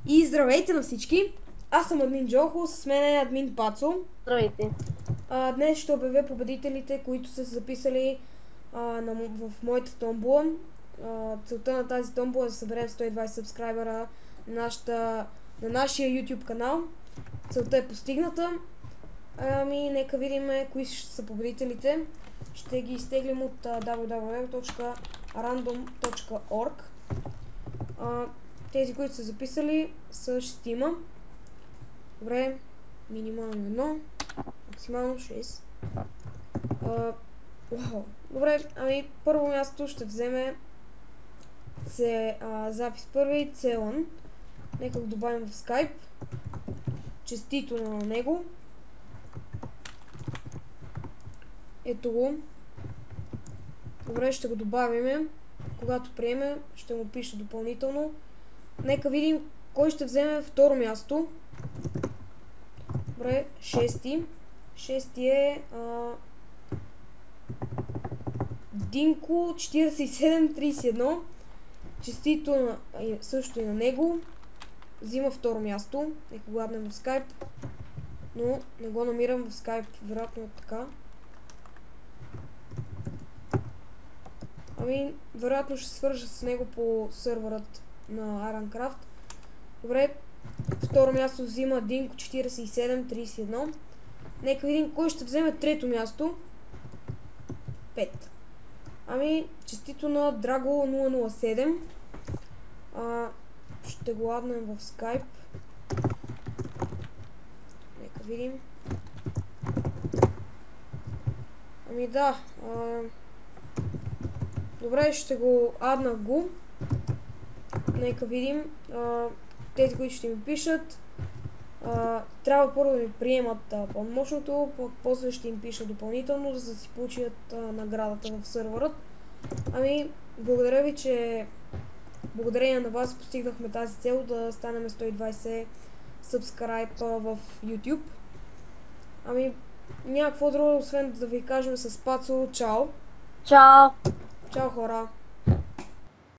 И здравейте на всички! Аз съм админ Джохо, с мен е админ Пацо. Здравейте! Днес ще обявя победителите, които са се записали в моята томбула. Целта на тази томбула е да съберем 120 сабскрайбера на нашия YouTube канал. Целта е постигната. Нека видим кои ще са победителите. Ще ги изтеглим от www.random.org. Тези, които са записали, са 6. Добре, минимално 1, максимално 6. Добре, първо място ще вземе запис първи, Целан. Нека го добавим в Skype. Честито на него. Ето го. Добре, ще го добавим. Когато приеме, ще му пише допълнително. Нека видим кой ще вземе второ място. Добре, 6. 6 е Динко 4731. Честито също и на него. Взима второ място. Нека го гладнем в Skype. Но не го намирам в Skype. Вероятно е така. Вероятно ще свържа с него по сървърът на Ironcraft. Добре, второ място взима Динко 4731. Нека видим кой ще вземе трето място. 5. Честито на Драго 007. Ще го ладнем в Skype. Нека видим. Добре, ще го аднах го. Нека видим. Тези, които ще ми пишат, трябва първо да ми приемат пълномощното, после ще им пиша допълнително, за да си получат наградата в сървърът. Благодаря ви, че благодарение на вас постигнахме тази цел да станем 120 сабскрайба в YouTube. Няма какво друго, освен да ви кажем с Пацо. Чао! Чао! Чао, хора!